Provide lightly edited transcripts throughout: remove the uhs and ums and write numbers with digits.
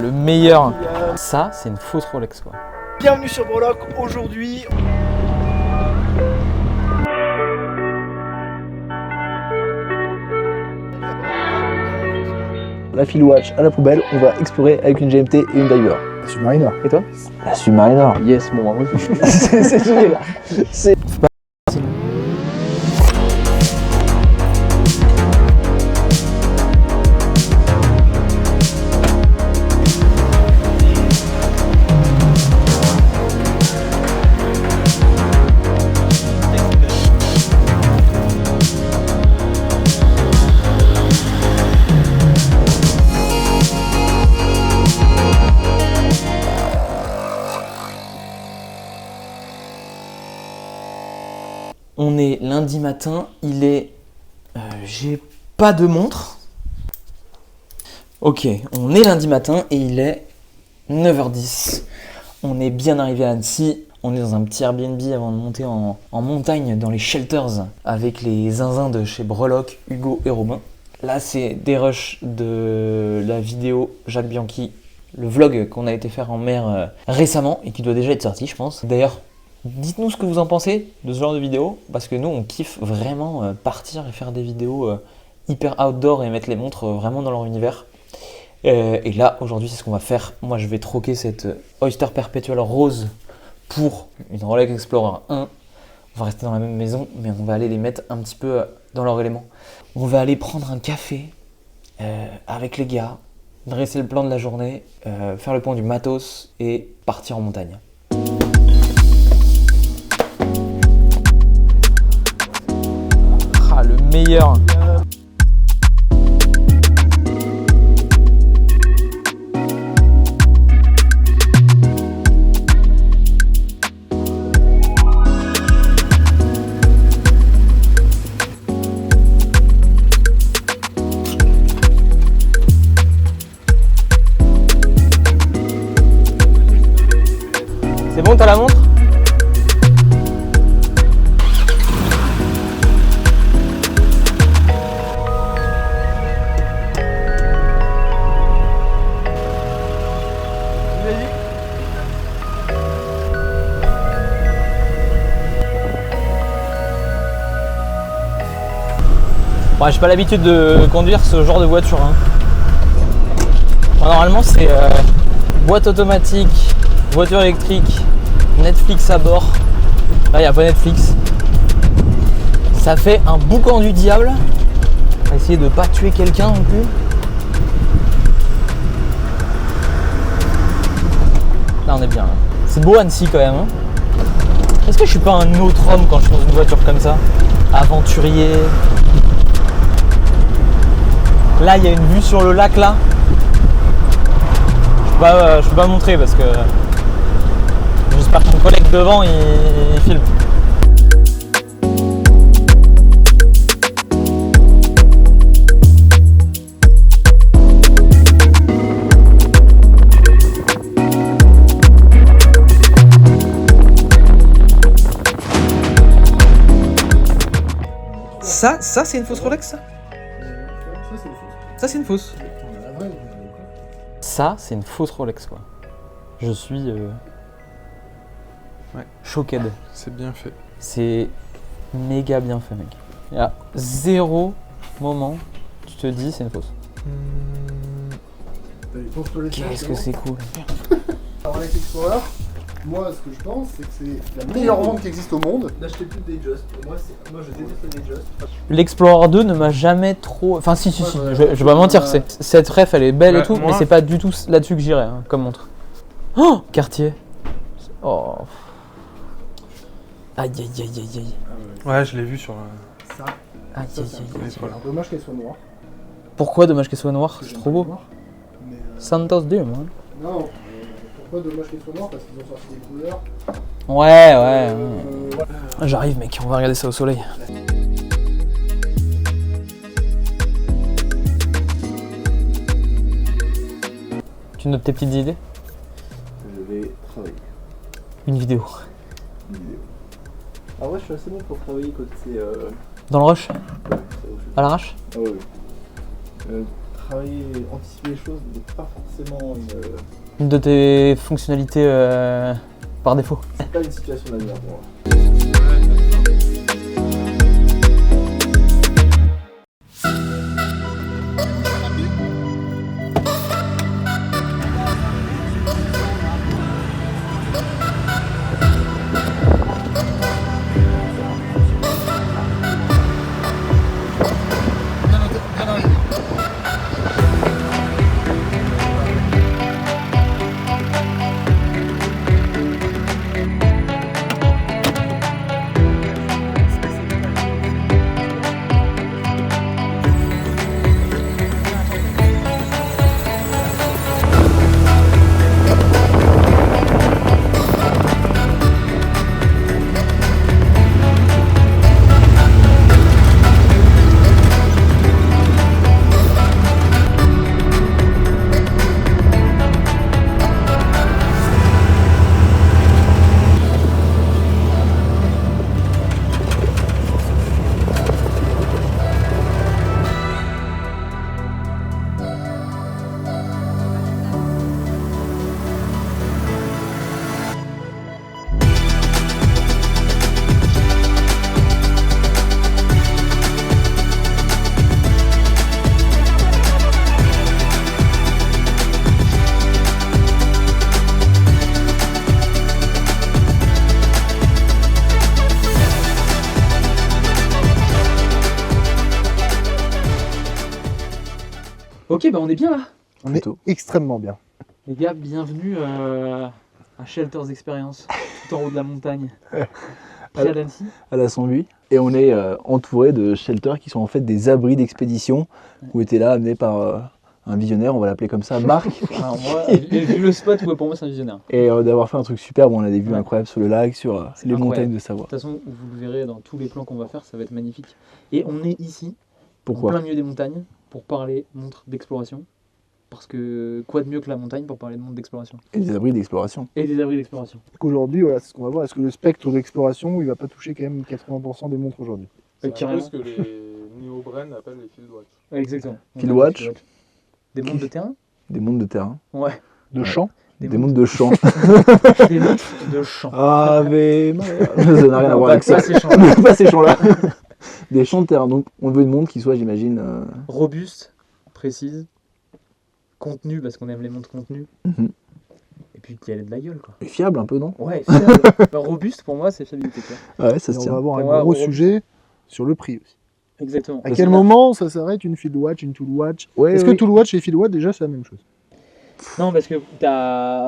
Le meilleur. Ça, c'est une fausse Rolex quoi. Bienvenue sur Breloque. Aujourd'hui, La Fil Watch à la poubelle, on va explorer avec une GMT et une Diver. La Submariner. Et toi? La Submariner. Yes, mon moi. C'est fini là. C'est. On est lundi matin, il est... j'ai pas de montre. Ok, on est lundi matin et il est 9h10. On est bien arrivé à Annecy. On est dans un petit Airbnb avant de monter en montagne dans les shelters avec les zinzins de chez Breloque, Hugo et Robin. Là, c'est des rushs de la vidéo Jacques Bianchi, le vlog qu'on a été faire en mer récemment et qui doit déjà être sorti, je pense. D'ailleurs, dites-nous ce que vous en pensez de ce genre de vidéo, parce que nous on kiffe vraiment partir et faire des vidéos hyper outdoor et mettre les montres vraiment dans leur univers. Et là aujourd'hui c'est ce qu'on va faire. Moi je vais troquer cette Oyster Perpetual rose pour une Rolex Explorer 1. On va rester dans la même maison mais on va aller les mettre un petit peu dans leur élément. On va aller prendre un café avec les gars, dresser le plan de la journée, faire le point du matos et partir en montagne. Le meilleur. C'est bon, t'as la montre ? Bon, j'ai pas l'habitude de conduire ce genre de voiture. Hein. Bon, normalement, c'est boîte automatique, voiture électrique, Netflix à bord. Là, il n'y a pas Netflix. Ça fait un boucan du diable. On va essayer de pas tuer quelqu'un non plus. Là, on est bien. Hein. C'est beau Annecy quand même. Hein. Est-ce que je suis pas un autre homme quand je suis dans une voiture comme ça? Aventurier. Là, il y a une vue sur le lac là. Je peux pas montrer parce que j'espère que mon collègue devant il filme. Ça c'est une fausse Rolex ça? Ça c'est une fausse. Ça c'est une fausse Rolex quoi. Je suis choqué. C'est bien fait. C'est méga bien fait mec. Il y a zéro moment tu te dis c'est une fausse. Qu'est-ce que c'est cool. Alors Rolex Explorer, moi ce que je pense c'est que c'est la meilleure montre qui existe au monde. N'achetez plus de Datejust. Moi je déteste le Datejust. L'Explorer 2 ne m'a jamais trop... Enfin si, je vais pas mentir, cette ref elle est belle et tout, mais c'est pas du tout là-dessus que j'irais hein, comme montre. Oh Cartier. Oh. Aïe aïe aïe aïe aïe. Ouais, je l'ai vu sur. Ça, Aïe ça aïe c'est aïe un aïe. peu dommage qu'elle soit noire. Pourquoi dommage qu'elle soit noire? C'est trop beau. Mais, Santos Dum. Hein. non, pourquoi dommage qu'elle soit noire? Parce qu'ils ont sorti des couleurs. Ouais. J'arrive mec, on va regarder ça au soleil. Tu notes tes petites idées? Je vais travailler. Une vidéo. Ah ouais, je suis assez bon pour travailler quand c'est... Dans le rush? Ouais, c'est où je suis. À l'arrache? Ah ouais. travailler, anticiper les choses n'est pas forcément Une de tes fonctionnalités par défaut. c'est pas une situation d'avenir pour moi. Ok, bah on est bien là. On Plutôt. est extrêmement bien. Les gars, bienvenue à Shelters Experience, tout en haut de la montagne. Près d'Annecy. À la 108. Et on est entouré de shelters qui sont en fait des abris d'expédition où était là amené par un visionnaire, on va l'appeler comme ça, Marc. Alors moi, j'ai vu le spot, ouais, pour moi c'est un visionnaire. Et d'avoir fait un truc superbe, on a des vues Ouais. incroyables sur le lac, sur C'est les incroyable. montagnes de Savoie. De toute façon, vous le verrez dans tous les plans qu'on va faire, ça va être magnifique. Et on est ici, en Pourquoi plein milieu des montagnes, pour parler montre d'exploration. Parce que quoi de mieux que la montagne pour parler de montre d'exploration Et des abris d'exploration. et des abris d'exploration. Aujourd'hui, voilà, c'est ce qu'on va voir. Est-ce que le spectre d'exploration, il va pas toucher quand même 80% des montres aujourd'hui? C'est un peu carrément. ce que les néo-Bren appellent les field watch. Ouais, exactement. Field On a watch. des Des montres de terrain. Des montres de terrain. Ouais. De Ouais. champ? Des montres de champ. Des montres de champ. Ave Maria. Ça n'a rien à voir avec ça. Pas ces champs-là. Pas ces champs-là. Des champs de terrain. Donc on veut une montre qui soit, j'imagine. Robuste, précise, contenu parce qu'on aime les montres contenues. Mhm. Et puis qui a de la gueule quoi. Et fiable un peu, non? Ouais, fiable. Bah, robuste pour moi c'est fiabilité quoi. Ouais, ça Et se on tient. va avoir un Pour moi, gros Rolex. sujet sur le prix aussi. Exactement. À quel moment ça s'arrête une field watch, une tool watch? Ouais, Est-ce oui. que tool watch et field watch déjà c'est la même chose? Non parce que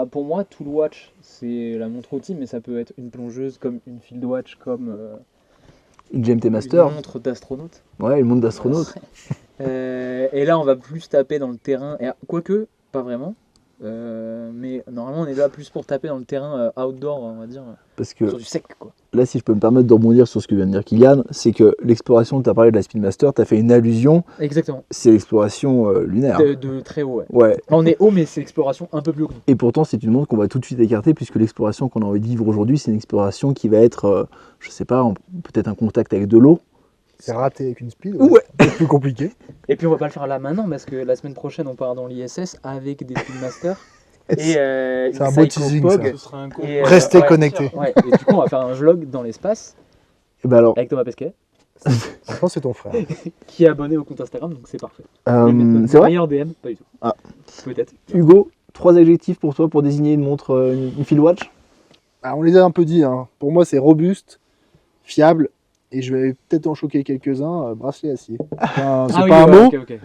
pour moi Tool Watch c'est la montre outil mais ça peut être une plongeuse comme une field watch comme Une GMT Master. une montre d'astronaute. Ouais, une montre d'astronaute. Et là on va plus taper dans le terrain, et, quoique pas vraiment. Mais normalement on est là plus pour taper dans le terrain outdoor on va dire, Parce que sur du sec quoi. là, si je peux me permettre de rebondir sur ce que vient de dire Kylian, c'est que l'exploration, tu as parlé de la Speedmaster, tu as fait une allusion, Exactement. c'est l'exploration lunaire. De très haut ouais. Ouais, Là, on est haut mais c'est exploration un peu plus haut. et pourtant c'est une montre qu'on va tout de suite écarter puisque l'exploration qu'on a envie de vivre aujourd'hui, c'est une exploration qui va être, je sais pas, peut-être un contact avec de l'eau. C'est raté avec une speed? Ouais. C'est plus compliqué. Et puis on va pas le faire là maintenant parce que la semaine prochaine on part dans l'ISS avec des Speedmasters. Et C'est un une beau Psycho teasing, Pog. ça. Ce sera un con. Et, Restez ouais, connectés. ouais, et du coup on va faire un vlog dans l'espace Et ben alors, avec Thomas Pesquet Maintenant c'est ton frère. qui est abonné au compte Instagram donc c'est parfait. c'est vrai Meilleur DM, pas du tout. Ah. Peut-être. Hugo, 3 adjectifs pour toi pour désigner une montre, une field watch? Ah, on les a un peu dit, hein. Pour moi c'est robuste, fiable, et je vais peut-être en choquer quelques-uns, bracelet acier. Enfin, c'est Ah oui, pas un ouais, mot. ok, ok. mais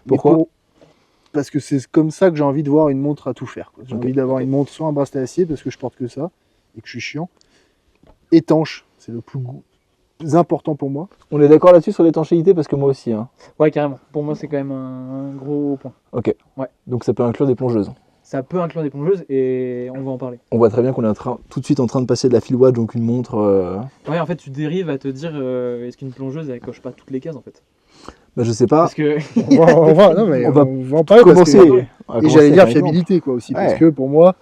Pourquoi Parce que c'est comme ça que j'ai envie de voir une montre à tout faire, quoi. J'ai Ok. envie d'avoir une montre, soit un bracelet acier, parce que je porte que ça, et que je suis chiant. Étanche, c'est le plus important pour moi. On est d'accord là-dessus sur l'étanchéité parce que moi aussi. Hein. Ouais carrément. Pour moi c'est quand même un gros point. Ok. Ouais. Donc ça peut inclure des plongeuses. Ça peut inclure des plongeuses et on va en parler. On voit très bien qu'on est tout de suite en train de passer de la field watch, donc une montre. Ouais en fait tu dérives à te dire est-ce qu'une plongeuse elle coche pas toutes les cases en fait. Bah, je sais pas. Parce que Non, mais On va en parler parce Commencer. que- on va Et commencer j'allais dire avec un exemple. fiabilité quoi aussi, parce Ouais. que pour moi,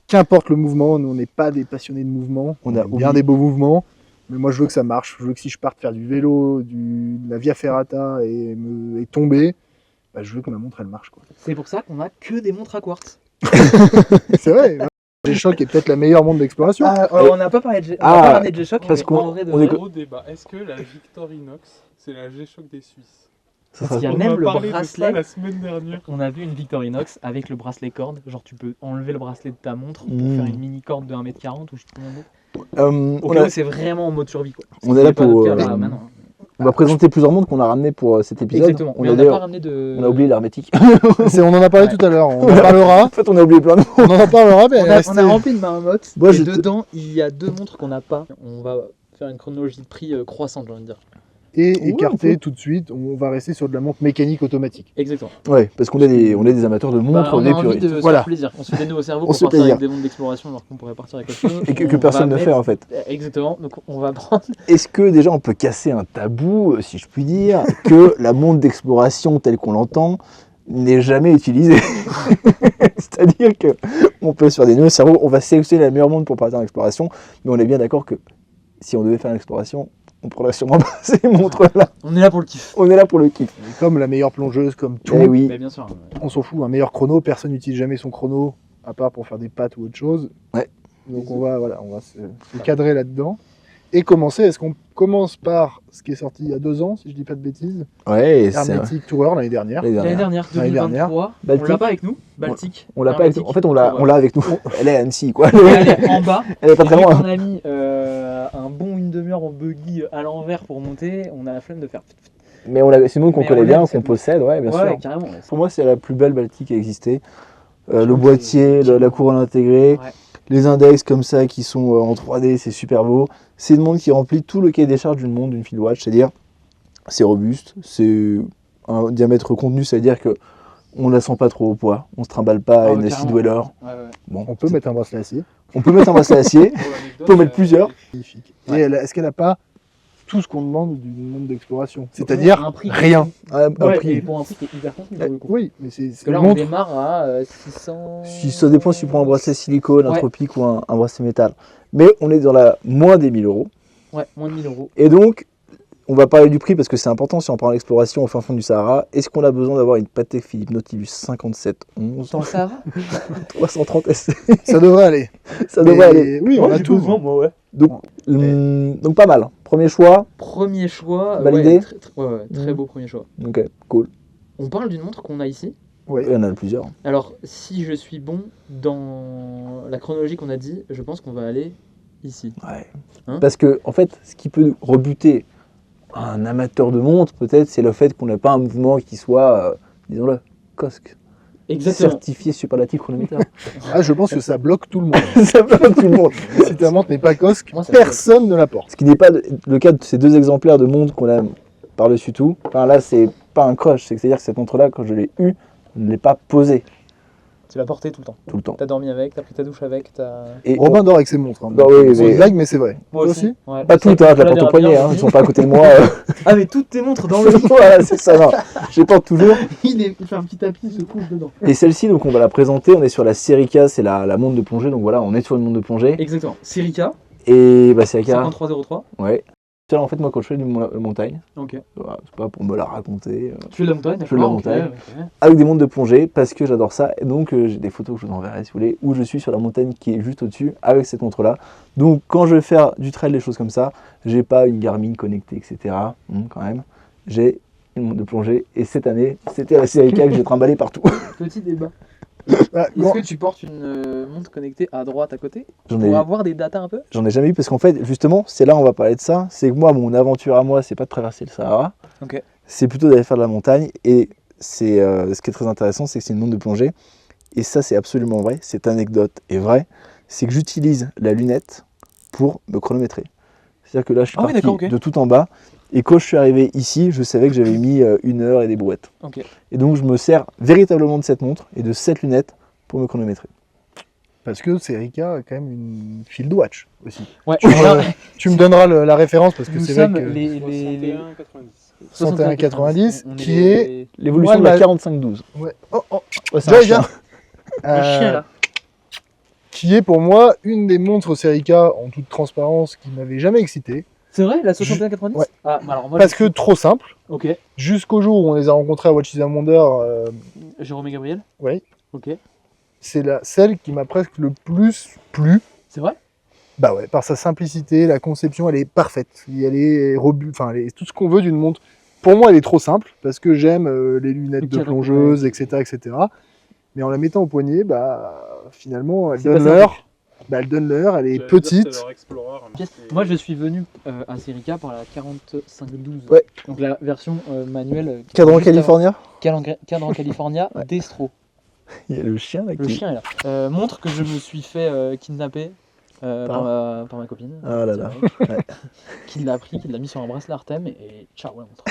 qu'importe le mouvement, nous on n'est pas des passionnés de mouvement, On on a a bien oublié. des beaux mouvements, mais moi je veux que ça marche, je veux que si je parte faire du vélo, de la via ferrata et tomber, bah, je veux que ma montre elle marche quoi. C'est pour ça qu'on a que des montres à quartz. C'est vrai. G-Shock est peut-être la meilleure montre d'exploration. On n'a pas parlé de Ah, on a pas parlé de G-Shock, parce mais qu'on- en vrai de on est vrai, que- Gros débat. Est-ce que la Victorinox, c'est la G-Shock des Suisses? parce qu'il y a On même a le parlé de ça bracelet. la semaine dernière. On a vu une Victorinox avec le bracelet corde. Genre, tu peux enlever le bracelet de ta montre pour Mmh. faire une mini corde de 1m40 ou je sais pas combien d'autres. Au On, cas a- où c'est vraiment en mode survie quoi. On est là pas pour, notre cas, là, maintenant. on va présenter plusieurs montres qu'on a ramenées pour cet épisode. Exactement. On Mais a, on n'a pas d'ailleurs- ramené de. on a oublié l'hermétique. On en a parlé Ouais. tout à l'heure. On en parlera. En fait, on a oublié plein de mots. On en parlera. Mais On elle est a, restée- on a rempli une marmotte. Moi, et je- dedans, il y a 2 montres qu'on n'a pas. On va faire une chronologie de prix croissante, j'ai envie de dire. Et Ouais, écarté on peut. tout de suite. On va rester sur de la montre mécanique automatique. Exactement. Ouais, parce qu'on est des amateurs de montres, on des a envie puristes. de se Voilà. faire plaisir. On se fait des nœuds au cerveau On pour se fait partir avec plaisir. des montres d'exploration alors qu'on pourrait partir avec autre chose. Et que On personne va ne fait en fait. Exactement. Donc on va prendre. Est-ce que déjà on peut casser un tabou, si je puis dire, que la montre d'exploration telle qu'on l'entend n'est jamais utilisée? C'est-à-dire que on peut se faire des nœuds au cerveau, on va sélectionner la meilleure montre pour partir en exploration, mais on est bien d'accord que si on devait faire une exploration, on prendrait sûrement pas ces montres-là. On est là pour le kiff. On est là pour le kiff. Et comme la meilleure plongeuse, comme tout, Eh oui. Mais bien sûr. on s'en fout. Un meilleur chrono, personne n'utilise jamais son chrono, à part pour faire des pattes ou autre chose. Ouais. Donc on va se cadrer là-dedans. Et commencer. Est-ce qu'on commence par ce qui est sorti il y a 2 ans, si je dis pas de bêtises, Ouais, et c'est Hermetic Tourer l'année dernière. l'année L'année dernière. dernière, L'année 2023. On Baltique. l'a pas avec nous. Baltique. On l'a pas avec nous. En fait, on l'a avec nous. Elle est à Annecy, quoi. Elle est en bas. Elle est pas Et très vu loin. qu'on a mis un bon une demi-heure en buggy à l'envers pour monter, on a la flemme de faire. Mais c'est une montre qu'on Mais connaît on bien, l'aime, qu'on cette possède, ouais, bien Ouais, sûr. carrément. ouais. Pour moi, c'est la plus belle Baltique qui a existé. Le crois que boîtier, c'est- la couronne intégrée, Ouais. les index comme ça qui sont en 3D, c'est super beau. C'est une montre qui remplit tout le cahier des charges d'une montre, d'une field watch, c'est-à-dire c'est robuste, c'est un diamètre contenu, c'est-à-dire que on la sent pas trop au poids, on se trimballe pas à Ah, une carrément. acid dweller. Ouais, ouais. Bon, On peut mettre un bracelet acier. on peut mettre un bracelet acier, Pour on peut mettre plusieurs. Magnifique. Ouais. Et est-ce qu'elle n'a pas tout ce qu'on demande d'une montre d'exploration? C'est-à-dire Un prix- rien. Un Ouais, prix. et pour un prix qui est hyper contenu pour le coup. Oui, mais c'est Parce que là, une on montre. démarre à 600. Si ça dépend si tu prends un bracelet silicone, un Ouais. tropique ou un bracelet métal. Mais on est dans la moins des 1000 euros. Ouais, moins de 1000 euros. Et donc, on va parler du prix parce que c'est important si on prend l'exploration au fin fond du Sahara. Est-ce qu'on a besoin d'avoir une Patek Philippe Nautilus 5711 Dans le Sahara 330 SC? Ça devrait aller. Ça devrait Mais aller. Oui, on a tout. moi, ouais. Donc pas mal. Premier choix. Premier choix. Validé. Ouais, très beau premier choix. Ok, cool. On parle d'une montre qu'on a ici. Ouais. Il y en a plusieurs. Alors, si je suis bon dans la chronologie qu'on a dit, je pense qu'on va aller ici. Ouais. Hein Parce que, en fait, ce qui peut rebuter un amateur de montre, peut-être, c'est le fait qu'on n'ait pas un mouvement qui soit, disons-le, COSC. Exactement. Certifié superlatif chronomètre. Ah, je pense que ça bloque tout le monde. Ça bloque tout le monde. Si ta montre n'est pas COSC, Moi, ça personne ne la porte. Ce qui n'est pas le cas de ces 2 exemplaires de montres qu'on a par-dessus tout. Enfin, là, c'est pas un crush. C'est-à-dire que cette montre-là, quand je l'ai eue, je ne l'ai pas posée Tu l'as porté tout le temps. tout le temps. T'as dormi avec, t'as pris ta douche avec, t'as. Et Robin dort avec ses montres. Hein. Bah oui, C'est mais- une blague, mais c'est vrai. Moi Toi aussi Ouais. pas toutes, hein, je la porte au poignet, hein, ils sont pas à côté de moi. Ah, mais toutes tes montres dans le lit. Voilà, c'est ça, non. Je les porte toujours. Il fait un petit tapis, il se couche dedans. Et celle-ci, donc on va la présenter, on est sur la Serica, c'est la montre de plongée, donc voilà, on est sur une montre de plongée. Exactement. Serica, Et bah Serica, 5303. ouais. En fait, moi quand je fais du montagne, Ok. voilà, c'est pas pour me la raconter, Tu fais de la montagne, Je fais de la d'accord, montagne. ok. avec des montres de plongée, parce que j'adore ça. Et donc j'ai des photos que je vous enverrai si vous voulez, où je suis sur la montagne qui est juste au-dessus, avec cette montre-là. Donc quand je vais faire du trail, des choses comme ça, j'ai pas une Garmin connectée, etc. Quand même. J'ai une montre de plongée, et cette année, c'était la Serica que j'ai trimballée partout. Petit débat. Bah, Est-ce bon, que tu portes une montre connectée à droite, à côté J'en pour ai, avoir des datas un peu J'en ai jamais eu parce qu'en fait, justement, c'est là où on va parler de ça. C'est que moi, mon aventure à moi, c'est pas de traverser le Sahara. Ok. C'est plutôt d'aller faire de la montagne. Et c'est ce qui est très intéressant, c'est que c'est une montre de plongée. Et ça, c'est absolument vrai. Cette anecdote est vraie. C'est que j'utilise la lunette pour me chronométrer. C'est-à-dire que là, je suis Ah oui, parti d'accord, ok. de tout en bas. Et quand je suis arrivé ici, je savais que j'avais mis 1 heure et des brouettes. Ok. Et donc, je me sers véritablement de cette montre et de cette lunette pour me chronométrer. parce que Serica a quand même une field watch aussi. Ouais. Tu me donneras la référence parce que Nous c'est vrai sommes que les 61,90. 61,90 On qui est L'évolution Ouais, de la bah- 45-12. ouais. Oh, oh. Ouais, c'est Viens, un viens. chien. le chien là. Qui est pour moi une des montres Serica en toute transparence qui m'avait jamais excité. C'est vrai, la 61-90 Ouais. Ah, alors moi, Parce que trop simple. Ok. Jusqu'au jour où on les a rencontrés à Watch is a Wonder, Jérôme et Gabriel ouais, Ok. c'est celle qui m'a presque le plus plu. C'est vrai Bah ouais, par sa simplicité, la conception, elle est parfaite. Elle est robuste, enfin, elle est tout ce qu'on veut d'une montre. Pour moi, elle est trop simple, parce que j'aime les lunettes Le de cadre, plongeuse, etc., etc. Mais en la mettant au poignet, bah, finalement, elle C'est donne pas l'heure. Bah, elle donne l'heure, elle est J'allais dire, petite. c'est leur Explorer, mais c'est- Moi, je suis venu à Serica par la 4512. Ouais. Donc la version manuelle. Cadran juste avant- California. Cadran California Destro. Il y a le chien là Le qui. chien est là. Montre que je me suis fait kidnapper par ma copine. Ah là là. C'est vrai. Ouais. Qui l'a pris, qui l'a mis sur un bracelet Artem et ciao la montre.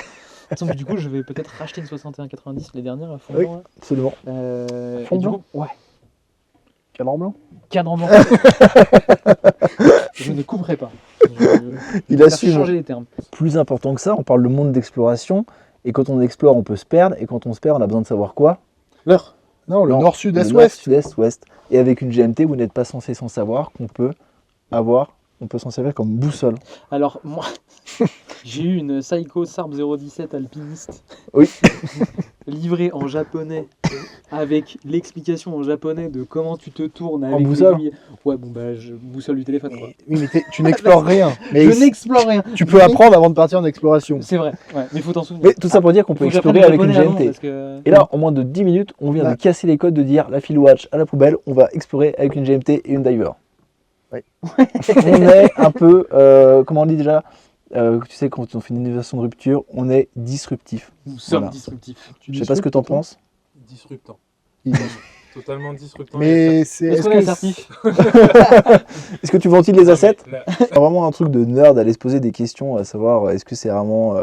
Donc du coup, je vais peut-être racheter une 61-90 les dernières à fond Oui. blanc, là. Absolument. Fond Et du blanc coup, ouais, Cadran blanc. cadran blanc. Je ne couperai pas. Il vais assume. changer les termes. Plus important que ça, on parle de monde d'exploration. Et quand on explore, on peut se perdre. Et quand on se perd, on a besoin de savoir quoi. L'heure. Non, le Non, nord, sud, Le est, nord, ouest. sud-est, ouest. Et avec une GMT, vous n'êtes pas censé s'en savoir qu'on peut avoir. On peut s'en servir comme boussole. Alors, moi, j'ai eu une Seiko Sarb 017 alpiniste. Oui. Livrée en japonais, avec l'explication en japonais de comment tu te tournes avec boussole l'aiguille. Ouais, bon, bah, je boussole du téléphone, quoi. Oui, mais tu n'explores rien. Mais Je n'explore rien. tu peux apprendre avant de partir en exploration. C'est vrai, ouais, mais il faut t'en souvenir. Mais tout ça pour dire qu'on peut Faut que j'apprenne explorer le avec une japonais avant, GMT. parce que- Et là, en moins de 10 minutes, on vient Bah. de casser les codes de dire la Field Watch à la poubelle, on va explorer avec une GMT et une diver. Ouais. On est un peu, comment on dit déjà, tu sais, quand on fait une innovation de rupture, on est disruptif. Nous sommes Voilà. disruptifs. Je sais pas ce que t'en penses. disruptant. Il- Totalement disruptant. Mais c'est. Est-ce qu'on a l'assertif Est-ce que tu ventiles les assets? Là, C'est vraiment un truc de nerd d'aller se poser des questions, à savoir est-ce que c'est vraiment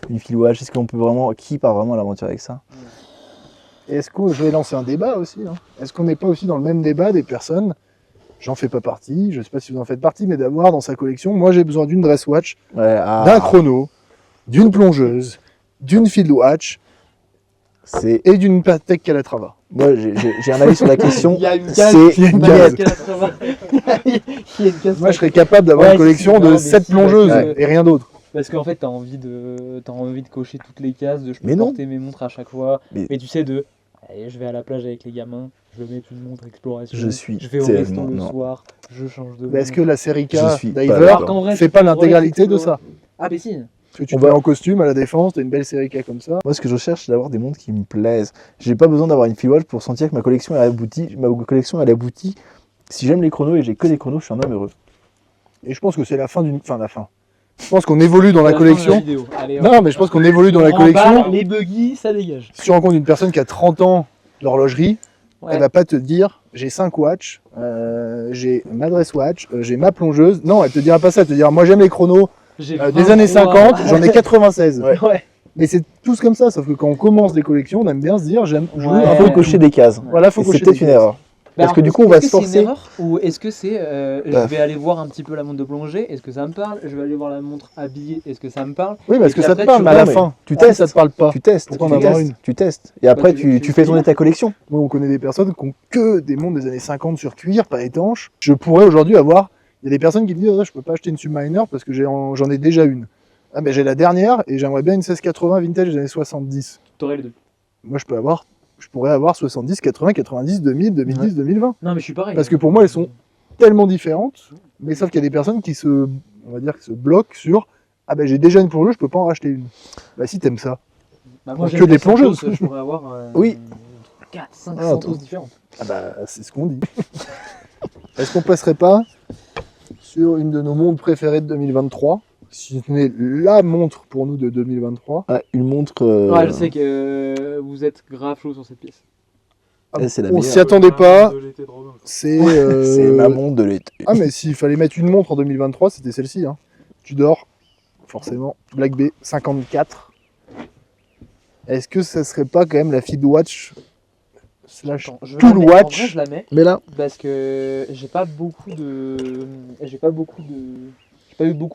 une Field Watch, est-ce qu'on peut vraiment, qui part vraiment à l'aventure avec ça? Est-ce que je vais lancer un débat aussi, hein. Est-ce qu'on n'est pas aussi dans le même débat des personnes, j'en fais pas partie, je sais pas si vous en faites partie, mais d'avoir dans sa collection, moi j'ai besoin d'une dress watch, Ouais, ah, d'un chrono, d'une plongeuse, d'une field watch c'est, et d'une Patek Calatrava. moi j'ai un avis sur la question. Il y a une C'est case. il y a une net. case. Il y a une case. Moi je serais capable d'avoir Ouais, une collection si, de non, mais 7 si, plongeuses parce que- et rien d'autre. Parce qu'en fait, t'as envie de cocher toutes les cases, de je peux Mais non. porter mes montres à chaque fois. Mais- Mais tu sais, allez, je vais à la plage avec les gamins, je vais mettre une montre exploration. Je suis Je vais au resto tellement- le non. soir, je change de Mais est-ce montre. que la série K Je suis pas Diver d'accord. Alors qu'en vrai, fait tu pas peux l'intégralité de explorer. ça? Ah, mais si. Parce que tu On te va- mets en costume à la défense, t'as une belle série K comme ça. Moi, ce que je cherche, c'est d'avoir des montres qui me plaisent. J'ai pas besoin d'avoir une Field Watch pour sentir que ma collection est aboutie. Ma collection elle est aboutie. Si j'aime les chronos et j'ai que des chronos, je suis un homme heureux. Et je pense que c'est la fin d'une. Enfin, la fin. Je pense qu'on évolue dans la C'est fin de collection. vidéo. Allez, Non, mais je pense qu'on évolue dans la on remballe, collection. Les buggy, ça dégage. Si tu rencontres une personne qui a 30 ans d'horlogerie, Ouais. elle va pas te dire j'ai 5 watch, j'ai ma dress watch, j'ai ma plongeuse. Non, elle te dira pas ça. Elle te dira moi j'aime les chronos J'ai des années 50, j'en ai 96. Ouais. Ouais. Mais c'est tous comme ça, sauf que quand on commence des collections, on aime bien se dire j'aime. je veux Ouais. un Il peu faut de cocher tout. des cases. Voilà, faut Et cocher c'était des une cases. erreur. Bah, Parce que alors, du coup, on va est-ce se que c'est une forcer. erreur ou est-ce que c'est Bah. je vais aller voir un petit peu la montre de plongée, est-ce que ça me parle? Je vais aller voir la montre habillée, est-ce que ça me parle? Oui, parce Et que puis ça te après, parle, tu mais à la vois, mais fin. tu Ah, testes. ça te parle pas. Tu testes. Pourquoi tu en avoir testes, une tu testes. Et après, Bah, tu tu fais tourner dis. ta collection. Moi, on connaît des personnes qui ont que des montres des années 50 sur cuir, pas étanches. Je pourrais aujourd'hui avoir. Il y a des personnes qui me disent je peux pas acheter une Submariner parce que j'en ai déjà une. Ah, mais j'ai la dernière et j'aimerais bien une 1680 vintage des années 70. T'aurais les deux. Moi, je pourrais avoir 70, 80, 90, 2000, 2010, 2020. Non, mais je suis pareil. Parce que pour moi, elles sont tellement différentes, mais sauf qu'il y a des personnes qui on va dire, qui se bloquent sur ah ben j'ai déjà une plongeuse, je peux pas en racheter une. Bah si t'aimes ça. Bah, moi, que j'aime des les plongeuses. Santos, je pourrais avoir Oui. 4, 5 Ah, Santos attends. différentes. Ah bah c'est ce qu'on dit. Est-ce qu'on passerait pas sur une de nos montres préférées de 2023, si ce n'est la montre pour nous de 2023? Ah, une montre. Ouais, je sais que vous êtes grave chaud sur cette pièce. c'est la On meilleure. s'y attendait pas. De l'été de Robin, quoi. C'est C'est ma montre de l'été. Ah mais s'il fallait mettre une montre en 2023, c'était celle-ci. Hein. Tudor, forcément. Black Bay 54. Est-ce que ça serait pas quand même la Field Watch slash Attends, je Tool la mets. En vrai, Watch? je la mets Mais là, parce que j'ai pas eu beaucoup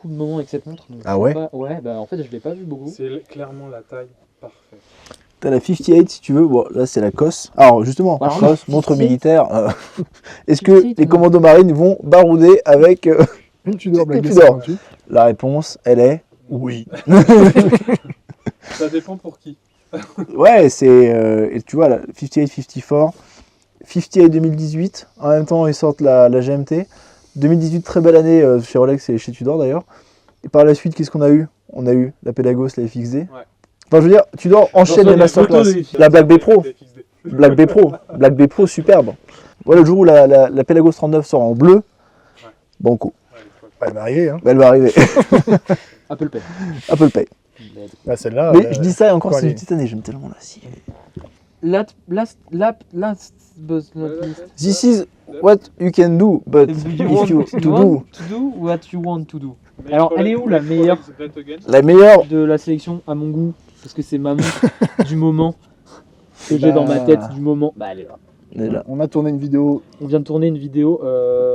de moments avec cette montre. donc Ah je ouais sais pas- Ouais, bah en fait, je l'ai pas vu beaucoup. C'est clairement la taille parfaite. t'as la 58 si tu veux. Bon, là, c'est la COS. Alors, justement, Alors, COS, non, montre 58. militaire. Est-ce 58, que les non. commandos marines vont barouder avec Une Tudor Black Une Bay Tudor. 58. La réponse, elle est Oui. Ça dépend pour qui. ouais, c'est et tu vois la 58-54, 58 2018. En même temps, ils sortent la GMT. 2018, très belle année chez Rolex et chez Tudor d'ailleurs. Et par la suite, qu'est-ce qu'on a eu? On a eu la Pelagos, la FXD. Ouais. Enfin, je veux dire, Tudor enchaîne les masterclass. La Black Bay Pro. Black Bay Pro. Black Bay Pro, superbe. Ouais, le jour où la Pelagos 39 sort en bleu, banco. Elle va arriver, hein. Elle va arriver. Apple Pay. Apple Pay. Bah, celle-là. Mais je dis ça et encore, quoi, c'est une les- petite année, j'aime tellement la scie. Last but not This is what you can do, but least. if you to do. To do what you want to do. Alors, elle est où, la meilleure La meilleure, de la sélection à mon goût? Parce que c'est ma montre du moment que j'ai dans ma tête du moment. Bah, elle est là. elle est là. On a tourné une vidéo. On vient de tourner une vidéo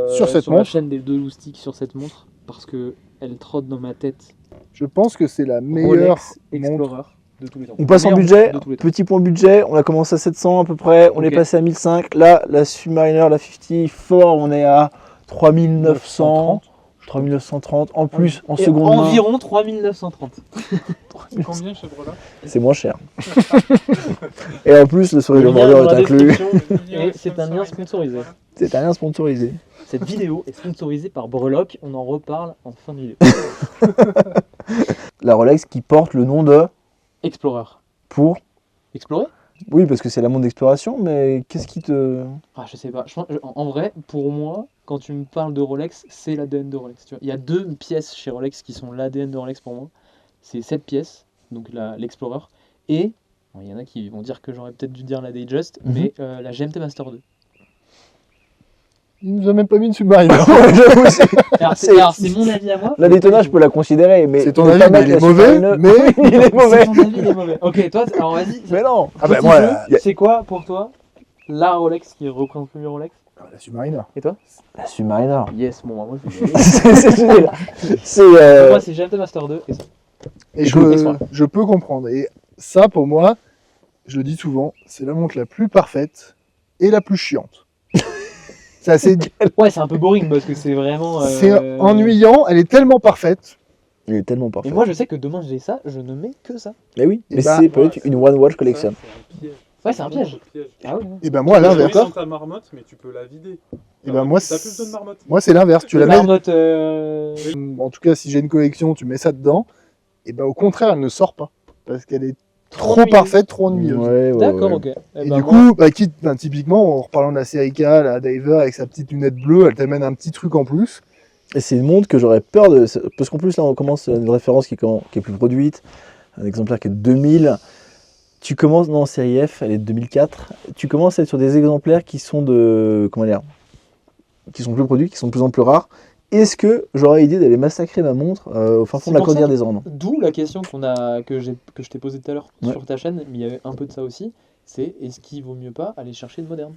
Sur cette la montre. chaîne des deux loustiques sur cette montre parce que elle trotte dans ma tête. Je pense que c'est la meilleure Rolex montre. Explorer de tous les temps. On passe en Meilleure budget, montre de tous les temps. petit point budget, on a commencé à 700 à peu près, on Ok. est passé à 1005. Là, la Submariner, la 54, on est à 3900, 3930. En plus, en Et seconde main, environ 3930. C'est combien chez Brolac? c'est moins cher. Et en plus, le sourire de vendeur est inclus. Et c'est un lien sponsorisé. C'est un lien sponsorisé. Cette vidéo est sponsorisée par Breloque. On en reparle en fin de vidéo. La Rolex qui porte le nom de Explorer. pour. Explorer? Oui, parce que c'est la montre d'exploration, mais qu'est-ce qui te. Ah, je sais pas. En vrai, pour moi, quand tu me parles de Rolex, c'est l'ADN de Rolex. Tu vois. Il y a deux pièces chez Rolex qui sont l'ADN de Rolex pour moi. C'est cette pièce, donc l'Explorer, et bon, il y en a qui vont dire que j'aurais peut-être dû dire la Datejust, Mhm. mais la GMT Master 2. Il nous a même pas mis une Submariner. Ouais, j'avoue, Alors, c'est mon avis à moi. la Daytona, je peux la considérer, mais. C'est ton ne avis, pas mais mettre il est la mauvais, Submariner- mais- Oui, il est mauvais. C'est mon avis, il est mauvais. Ok, toi, alors vas-y. Mais non. Ah bah Petit moi, jeu, c'est quoi pour toi la Rolex qui représente le mieux Rolex? la Submariner. Et toi? La Submariner. Yes, bon, moi C'est. Pour moi, c'est GMT Master 2 et ça. Et Explorer. je peux comprendre. Et ça, pour moi, je le dis souvent, c'est la montre la plus parfaite et la plus chiante. C'est assez... Ouais, c'est un peu boring parce que c'est vraiment. C'est ennuyant, elle est tellement parfaite. Il est tellement parfait. Et moi, je sais que demain j'ai ça, je ne mets que ça. Mais oui, Et mais bah, c'est peut-être une One Watch Collection. Ouais, c'est un piège. Ah ouais. Et ben moi, à Tu la mets l'inverse. dans ta marmotte, mais tu peux la vider. Et ben moi, T'as plus besoin de marmotte. moi c'est l'inverse. Tu la La mets. marmotte. En tout cas, si j'ai une collection, tu mets ça dedans. Et ben au contraire, elle ne sort pas parce qu'elle est trop ennuyeuse. parfaite, trop ennuyeuse. Ouais, ouais, D'accord, ouais. ok. Et du coup, typiquement, en reparlant de la série K, la Diver avec sa petite lunette bleue, elle t'amène un petit truc en plus. Et c'est une montre que j'aurais peur de. Parce qu'en plus, là, on commence une référence qui est plus produite. Un exemplaire qui est de 2000. Tu commences dans série F, elle est de 2004. Tu commences à être sur des exemplaires qui sont de. Comment dire? Qui sont plus produits, qui sont de plus en plus rares. Est-ce que j'aurais idée d'aller massacrer ma montre au fin fond C'est de la pour ça Cordillère des Andes? D'où la question que je t'ai posée tout à l'heure Ouais. sur ta chaîne, mais il y avait un peu de ça aussi. C'est est-ce qu'il vaut mieux pas aller chercher de moderne?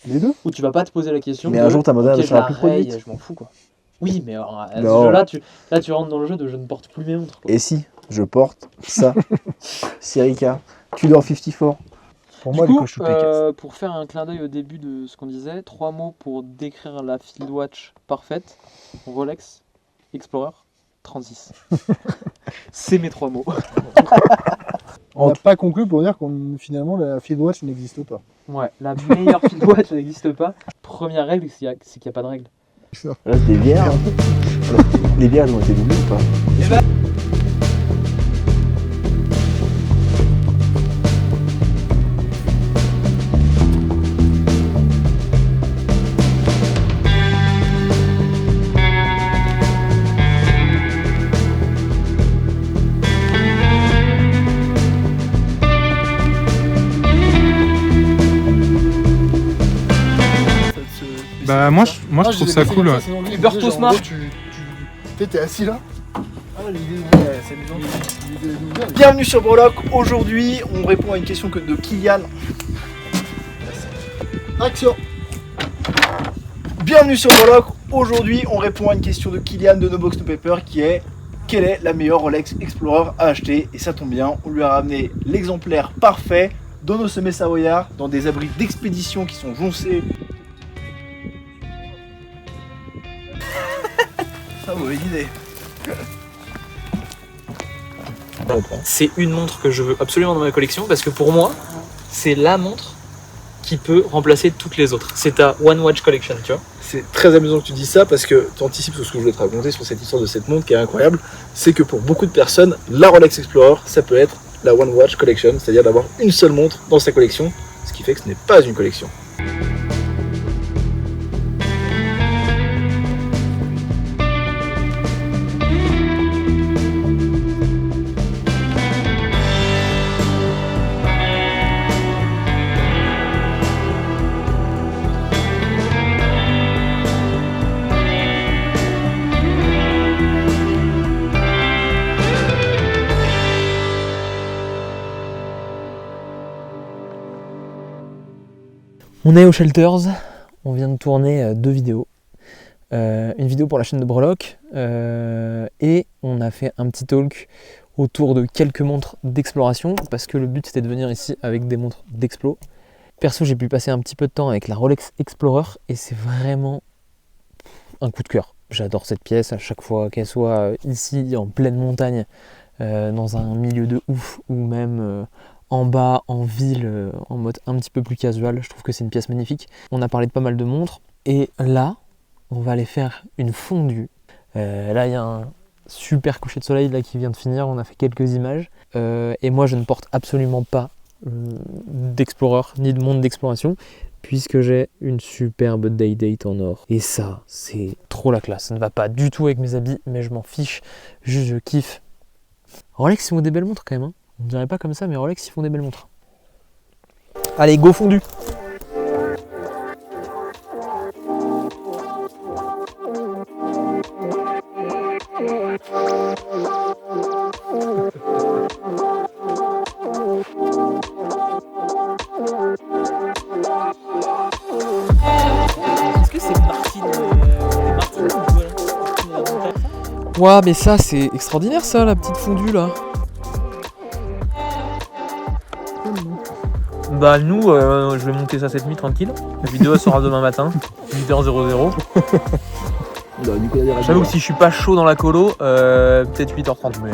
Les deux. Ou tu vas pas te poser la question. Mais de, un jour, ta moderne ok, elle sera je plus la raye, produite. je m'en fous quoi. Oui, mais alors, à ce Non. jeu-là, tu rentres dans le jeu de je ne porte plus mes montres. Quoi. Et si je porte ça, Sirica, Tudor 54. Pour Du moi, coup, elle coche toutes les cases. pour faire un clin d'œil au début de ce qu'on disait, 3 mots pour décrire la Field Watch parfaite. Rolex, Explorer, 36. C'est mes 3 mots. On n'a pas conclu pour dire qu'on finalement la Field Watch n'existe pas. Ouais, la meilleure Field Watch n'existe pas. Première règle, c'est qu'il n'y a pas de règle. Là, c'est des vierges. Les vierges ont été doublées ou pas? Bah moi je trouve ça cool. Ouais. Huberto Smart. T'es assis là. Bienvenue sur Broloc. Aujourd'hui, on répond à une question de Kylian. Action. Bienvenue sur Broloc. Aujourd'hui, on répond à une question de Kylian de No Box No Paper qui est quelle est la meilleure Rolex Explorer à acheter? Et ça tombe bien, on lui a ramené l'exemplaire parfait dans nos sommets savoyards, dans des abris d'expédition qui sont joncés. pas mauvaise idée. C'est une montre que je veux absolument dans ma collection parce que pour moi, c'est la montre qui peut remplacer toutes les autres. C'est ta One Watch Collection, tu vois. C'est très amusant que tu dises ça parce que tu anticipes sur ce que je voulais te raconter sur cette histoire de cette montre qui est incroyable. C'est que pour beaucoup de personnes, la Rolex Explorer, ça peut être la One Watch Collection, c'est-à-dire d'avoir une seule montre dans sa collection, ce qui fait que ce n'est pas une collection. On est aux Shelters, on vient de tourner 2 vidéos. Une vidéo pour la chaîne de Breloque et on a fait un petit talk autour de quelques montres d'exploration parce que le but c'était de venir ici avec des montres d'explo. Perso, j'ai pu passer un petit peu de temps avec la Rolex Explorer et c'est vraiment un coup de cœur. J'adore cette pièce à chaque fois qu'elle soit ici en pleine montagne, dans un milieu de ouf ou même en bas, en ville, en mode un petit peu plus casual. Je trouve que c'est une pièce magnifique. On a parlé de pas mal de montres et là, on va aller faire une fondue. Là, il y a un super coucher de soleil là, qui vient de finir. On a fait quelques images. Et moi, je ne porte absolument pas d'Explorer ni de montre d'exploration puisque j'ai une superbe Day-Date en or. Et ça, c'est trop la classe. Ça ne va pas du tout avec mes habits, mais je m'en fiche. Juste, je kiffe. Rolex, ils font des belles montres quand même. Hein. On dirait pas comme ça, mais Rolex, ils font des belles montres. Allez, go fondu! Est-ce que c'est Martine Ouais, mais ça, c'est extraordinaire ça, la petite fondue là. Bah nous, je vais monter ça cette nuit tranquille. La vidéo elle sera demain matin, 8h00. J'avoue que si je suis pas chaud dans la colo, peut-être 8h30 mais...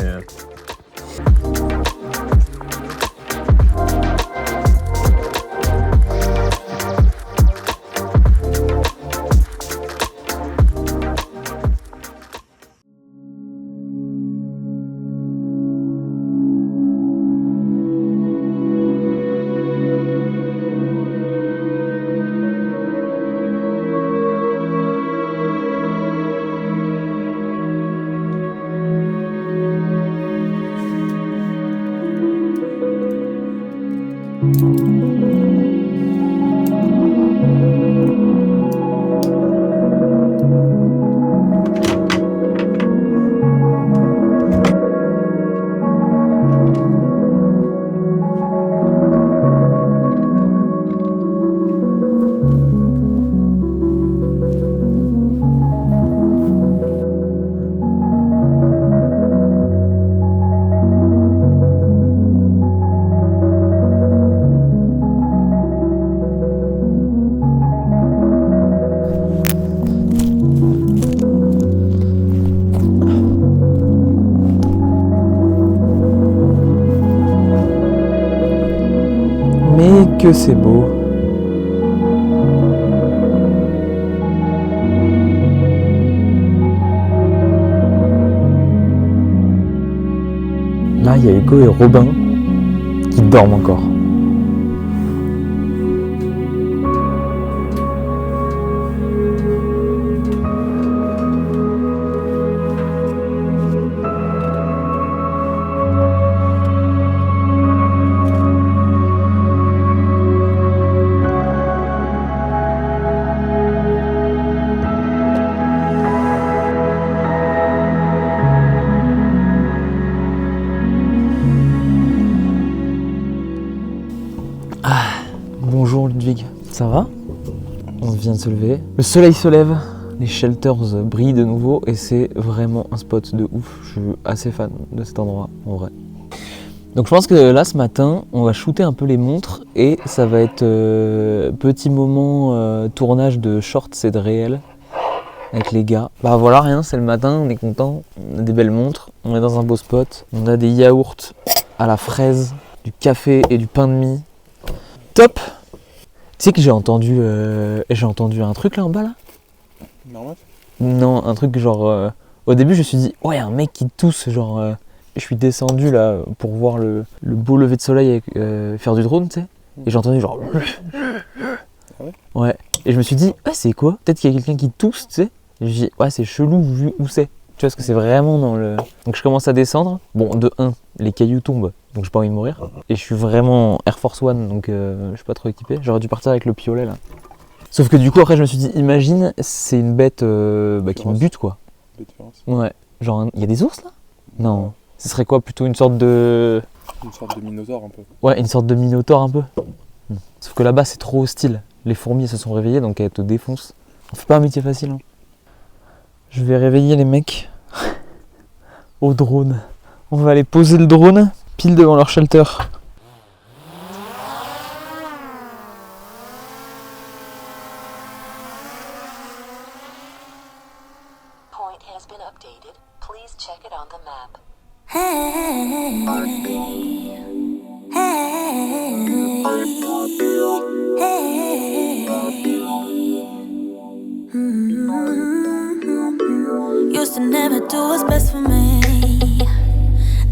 Que c'est beau. Là, il y a Hugo et Robin qui dorment encore. Bonjour Ludwig, ça va? On vient de se lever. Le soleil se lève, les shelters brillent de nouveau et c'est vraiment un spot de ouf. Je suis assez fan de cet endroit en vrai. Donc je pense que là ce matin on va shooter un peu les montres et ça va être petit moment tournage de shorts et de réel. avec les gars. Bah voilà, rien, c'est le matin, on est content, on a des belles montres, on est dans un beau spot, on a des yaourts à la fraise, du café et du pain de mie. Top! Tu sais que j'ai entendu un truc là en bas là? Normal. Non, un truc genre... au début je me suis dit, ouais, un mec qui tousse, genre... je suis descendu là pour voir le beau lever de soleil avec, faire du drone, tu sais. Et j'ai entendu genre... Ah ouais? Ouais. Et je me suis dit, ouais, c'est quoi? Peut-être qu'il y a quelqu'un qui tousse, tu sais. Et je me dis, ouais, c'est chelou vu où c'est. Tu vois, parce que c'est vraiment dans le... Donc je commence à descendre. Bon, de 1, les cailloux tombent, donc j'ai pas envie de mourir. Et je suis vraiment Air Force One, donc je suis pas trop équipé. J'aurais dû partir avec le piolet là. Sauf que du coup, après, je me suis dit, imagine, c'est une bête qui me bute, quoi. Bête féroce. Ouais. Genre, il y a des ours là? Non. Ce serait quoi? Plutôt une sorte de... Une sorte de minotaure un peu. Ouais, une sorte de minotaure un peu. Sauf que là-bas, c'est trop hostile. Les fourmis se sont réveillées, donc elles te défoncent. On fait pas un métier facile. Hein. Je vais réveiller les mecs au drone. On va aller poser le drone pile devant leur shelter. Point has been updated. Please check it on the map. Used to never do what's best for me.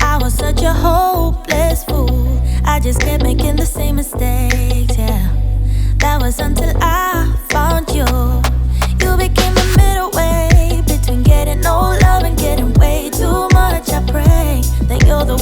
I was such a hopeless fool. I just kept making the same mistakes, yeah. That was until I found you. You became the middle way between getting no love and getting way too much. I pray that you're the